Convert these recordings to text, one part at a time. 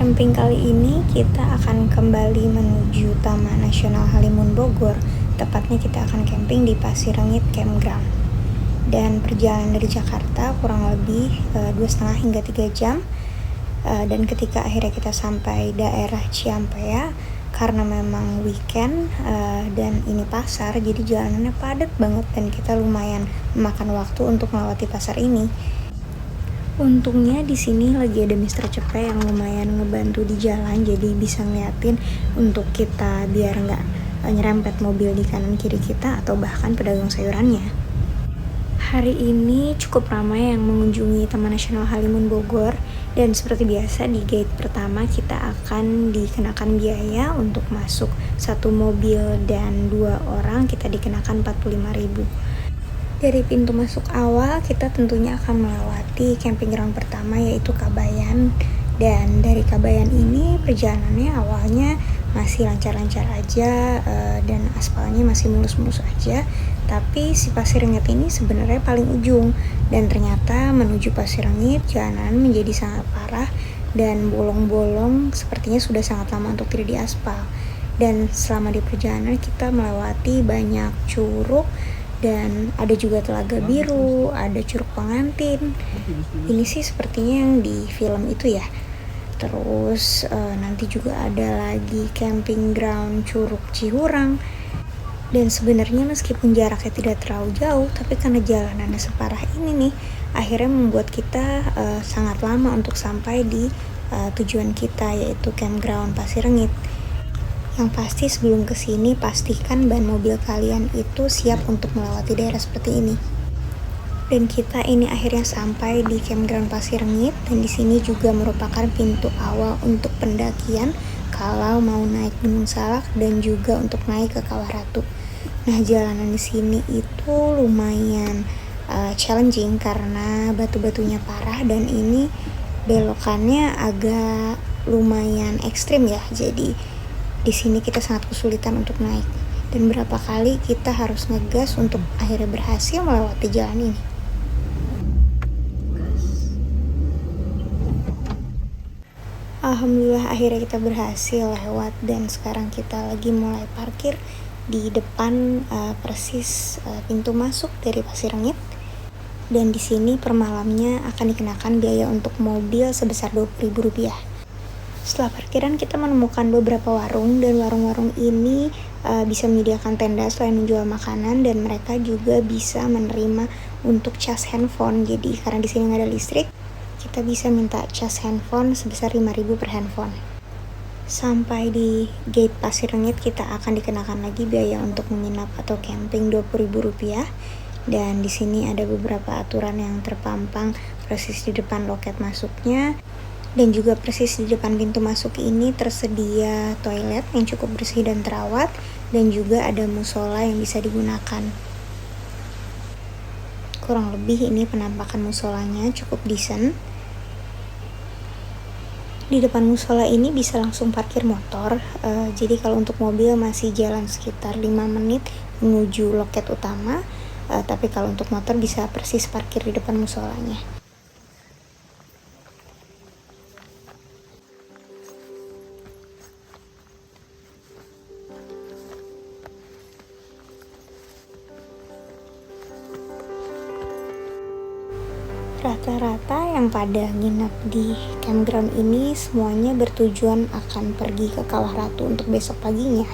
Camping kali ini kita akan kembali menuju Taman Nasional Halimun Bogor. Tepatnya kita akan camping di Pasirengit Campground. Dan perjalanan dari Jakarta kurang lebih 2,5 hingga 3 jam. Dan ketika akhirnya kita sampai daerah Ciampea, karena memang weekend dan ini pasar, jadi jalanannya padat banget dan kita lumayan memakan waktu untuk melewati pasar ini. Untungnya di sini lagi ada Mr. Cepe yang lumayan ngebantu di jalan, jadi bisa ngeliatin untuk kita biar nggak nyerempet mobil di kanan kiri kita atau bahkan pedagang sayurannya. Hari ini cukup ramai yang mengunjungi Taman Nasional Halimun Bogor, dan seperti biasa di gate pertama kita akan dikenakan biaya untuk masuk satu mobil dan 2 orang kita dikenakan 45.000. Dari pintu masuk awal kita tentunya akan melewati camping ground pertama yaitu Kabayan, dan dari Kabayan ini perjalanannya awalnya masih lancar-lancar aja dan aspalnya masih mulus-mulus aja, tapi si Pasirengit ini sebenarnya paling ujung dan ternyata menuju Pasirengit jalanan menjadi sangat parah dan bolong-bolong, sepertinya sudah sangat lama untuk tidak diaspal. Dan selama di perjalanan kita melewati banyak curug dan ada juga Telaga Biru, ada Curug Pengantin. Ini sih sepertinya yang di film itu ya. Terus nanti juga ada lagi camping ground Curug Cihurang. Dan sebenarnya meskipun jaraknya tidak terlalu jauh, tapi karena jalanannya separah ini nih, akhirnya membuat kita sangat lama untuk sampai di tujuan kita, yaitu campground Pasirengit. Yang pasti sebelum kesini pastikan ban mobil kalian itu siap untuk melewati daerah seperti ini. Dan kita ini akhirnya sampai di campground Pasirengit, dan di sini juga merupakan pintu awal untuk pendakian kalau mau naik Gunung Salak dan juga untuk naik ke Kawah Ratu. Nah, jalanan di sini itu lumayan challenging karena batu-batunya parah dan ini belokannya agak lumayan ekstrim ya. Jadi di sini kita sangat kesulitan untuk naik, dan berapa kali kita harus ngegas untuk akhirnya berhasil melewati jalan ini. Alhamdulillah akhirnya kita berhasil lewat, dan sekarang kita lagi mulai parkir di depan persis pintu masuk dari Pasirengit. Dan di sini per malamnya akan dikenakan biaya untuk mobil sebesar Rp20.000. Setelah parkiran kita menemukan beberapa warung, dan warung-warung ini bisa menyediakan tenda selain menjual makanan, dan mereka juga bisa menerima untuk cas handphone. Jadi karena di sini nggak ada listrik, kita bisa minta cas handphone sebesar 5.000 per handphone. Sampai di gate Pasirengit kita akan dikenakan lagi biaya untuk menginap atau camping Rp20.000. Dan di sini ada beberapa aturan yang terpampang persis di depan loket masuknya. Dan juga persis di depan pintu masuk ini tersedia toilet yang cukup bersih dan terawat, dan juga ada musola yang bisa digunakan. Kurang lebih ini penampakan musolanya cukup decent. Di depan musola ini bisa langsung parkir motor, jadi kalau untuk mobil masih jalan sekitar 5 menit menuju loket utama, tapi kalau untuk motor bisa persis parkir di depan musolanya. Rata-rata yang pada nginep di campground ini semuanya bertujuan akan pergi ke Kawah Ratu untuk besok paginya.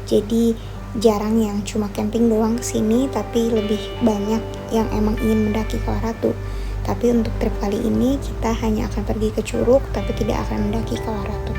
Jadi jarang yang cuma camping doang kesini, tapi lebih banyak yang emang ingin mendaki Kawah Ratu. Tapi untuk trip kali ini kita hanya akan pergi ke Curug, tapi tidak akan mendaki Kawah Ratu.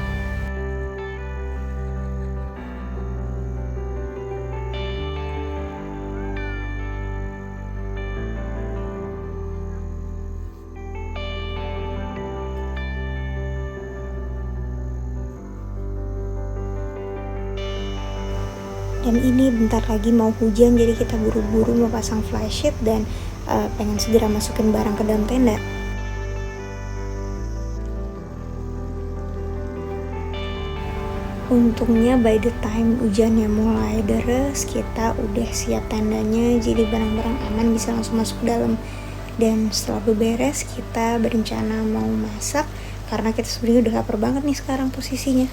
Dan ini bentar lagi mau hujan, jadi kita buru-buru mau pasang flysheet dan pengen segera masukin barang ke dalam tenda. Untungnya by the time hujannya mulai deras, kita udah siap tendanya, jadi barang-barang aman bisa langsung masuk ke dalam. Dan setelah beberes, kita berencana mau masak karena kita sebenarnya udah lapar banget nih sekarang posisinya.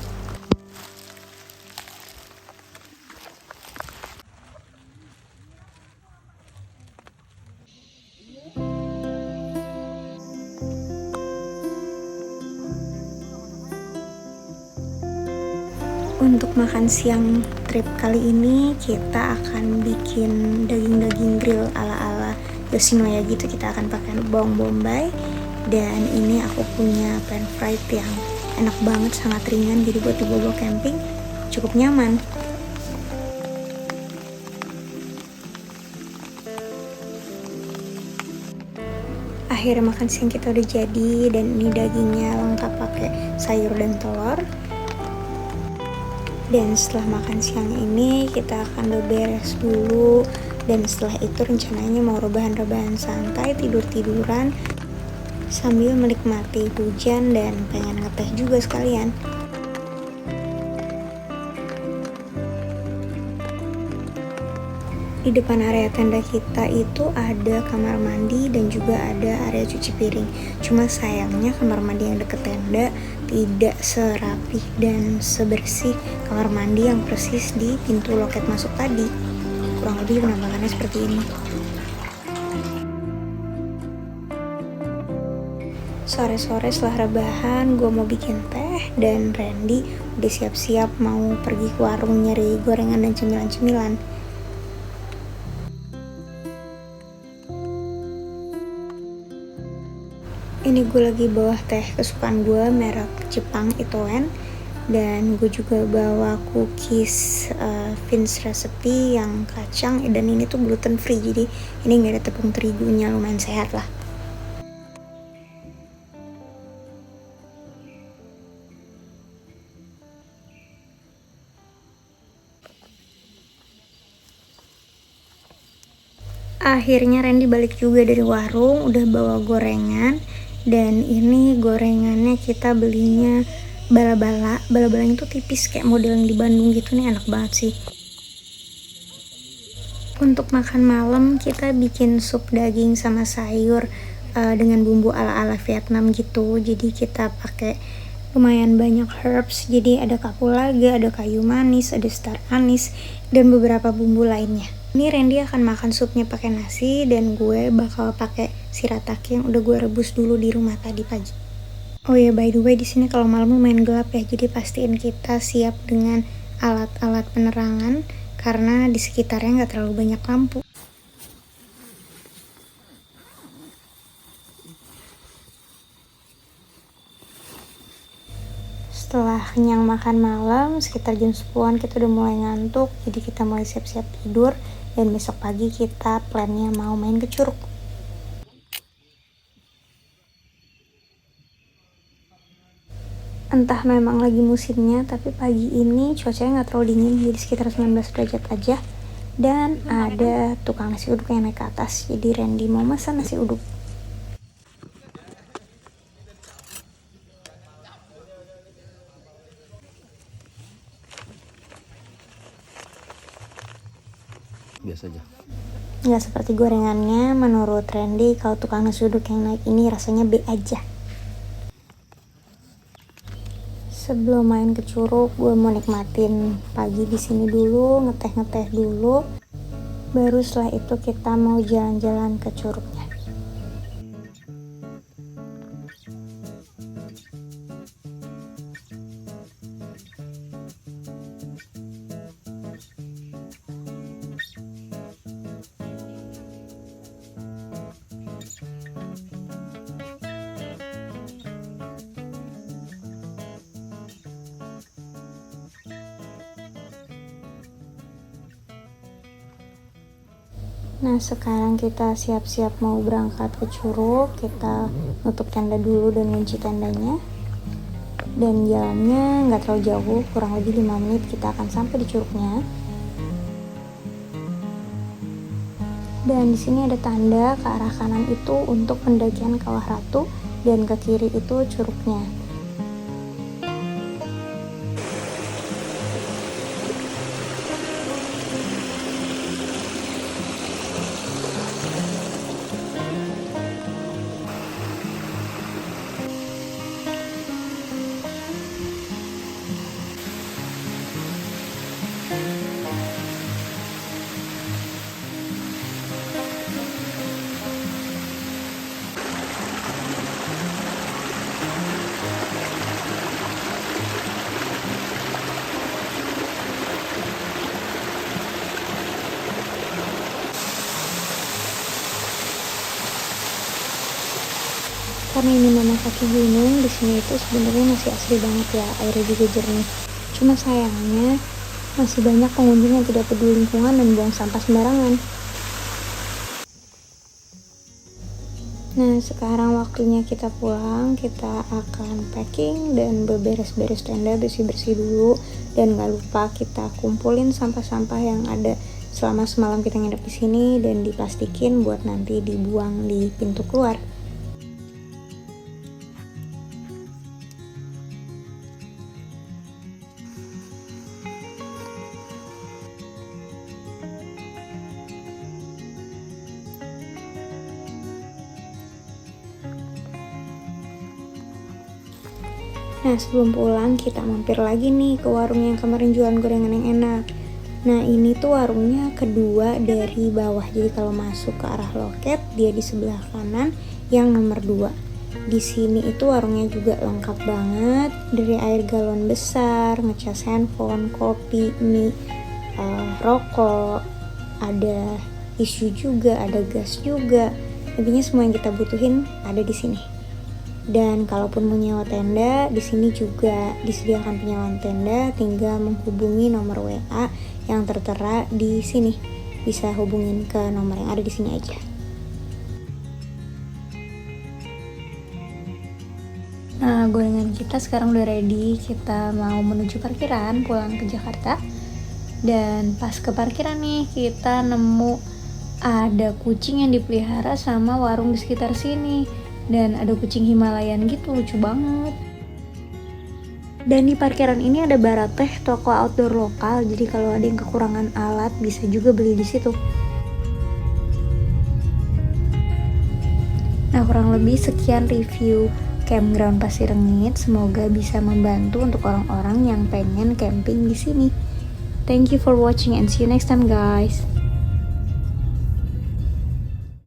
Untuk makan siang trip kali ini kita akan bikin daging-daging grill ala-ala Yoshinoya gitu. Kita akan pakai bawang bombay, dan ini aku punya pan fried yang enak banget, sangat ringan, jadi buat dibawa camping cukup nyaman. Akhirnya makan siang kita udah jadi, dan ini dagingnya lengkap pakai sayur dan telur. Dan setelah makan siang ini kita akan beberes dulu, dan setelah itu rencananya mau rebahan-rebahan santai, tidur-tiduran sambil menikmati hujan dan pengen ngeteh juga sekalian. Di depan area tenda kita itu ada kamar mandi dan juga ada area cuci piring. Cuma sayangnya kamar mandi yang deket tenda tidak serapih dan sebersih kamar mandi yang persis di pintu loket masuk tadi. Kurang lebih penampakannya seperti ini. Sore-sore setelah rebahan, gue mau bikin teh, dan Randy udah siap-siap mau pergi ke warung nyari gorengan dan cemilan-cemilan. Ini gue lagi bawa teh kesukaan gue, merek Jepang Itoen, dan gue juga bawa cookies Vince recipe yang kacang, dan ini tuh gluten free, jadi ini nggak ada tepung terigunya, lumayan sehat lah. Akhirnya Randy balik juga dari warung, udah bawa gorengan. Dan ini gorengannya kita belinya bala-bala. Bala-balanya tuh tipis kayak model yang di Bandung gitu nih, enak banget sih. Untuk makan malam kita bikin sup daging sama sayur dengan bumbu ala-ala Vietnam gitu. Jadi kita pakai lumayan banyak herbs. Jadi ada kapulaga, ada kayu manis, ada star anis, dan beberapa bumbu lainnya. Ini Randy akan makan supnya pakai nasi, dan gue bakal pakai shirataki yang udah gue rebus dulu di rumah tadi pagi. Oh ya, by the way, di sini kalau malam lumayan gelap ya, jadi pastiin kita siap dengan alat-alat penerangan karena di sekitarnya nggak terlalu banyak lampu. Setelah kenyang makan malam, sekitar jam 10-an kita udah mulai ngantuk, jadi kita mulai siap-siap tidur, dan besok pagi kita plannya mau main ke Curug. Entah memang lagi musimnya, tapi pagi ini cuacanya nggak terlalu dingin, jadi sekitar 19 derajat aja. Dan ada tukang nasi uduk yang naik ke atas, jadi Randy mau pesan nasi uduk. Biasa aja. Nggak seperti gorengannya, menurut Randy kalau tukang nasi uduk yang naik ini rasanya B aja. Sebelum main ke Curug, gue mau nikmatin pagi di sini dulu, ngeteh-ngeteh dulu. Baru setelah itu kita mau jalan-jalan ke Curugnya. Nah, sekarang kita siap-siap mau berangkat ke Curug. Kita nutup tenda dulu dan kunci tendanya. Dan jalannya nggak terlalu jauh, kurang lebih 5 menit kita akan sampai di Curugnya. Dan di sini ada tanda, ke arah kanan itu untuk pendakian Kawah Ratu, dan ke kiri itu Curugnya. karena ini nama kaki gunung, di sini itu sebenarnya masih asri banget ya, airnya juga jernih. Cuma sayangnya masih banyak pengunjung yang tidak peduli lingkungan dan buang sampah sembarangan. Nah, sekarang waktunya kita pulang. Kita akan packing dan beberes-beres tenda, bersih-bersih dulu. Dan gak lupa kita kumpulin sampah-sampah yang ada selama semalam kita nginep di sini dan diplastikin buat nanti dibuang di pintu keluar. Nah, sebelum pulang kita mampir lagi nih ke warung yang kemarin jualan gorengan yang enak. Nah, ini tuh warungnya kedua dari bawah. Jadi kalau masuk ke arah loket, dia di sebelah kanan yang nomor 2. Di sini itu warungnya juga lengkap banget. Dari air galon besar, ngecas handphone, kopi, mie, rokok, ada tisu juga, ada gas juga. Intinya semua yang kita butuhin ada di sini. Dan kalaupun mau nyewa tenda, di sini juga disediakan penyewaan tenda, tinggal menghubungi nomor WA yang tertera di sini. Bisa hubungin ke nomor yang ada di sini aja. Nah, gorengan kita sekarang udah ready. Kita mau menuju parkiran, pulang ke Jakarta. Dan pas ke parkiran nih, kita nemu ada kucing yang dipelihara sama warung di sekitar sini. Dan ada kucing Himalayan gitu, lucu banget. Dan di parkiran ini ada Barateh, toko outdoor lokal. Jadi kalau ada yang kekurangan alat bisa juga beli di situ. Nah, kurang lebih sekian review campground Pasir Rengit. Semoga bisa membantu untuk orang-orang yang pengen camping di sini. Thank you for watching and see you next time, guys.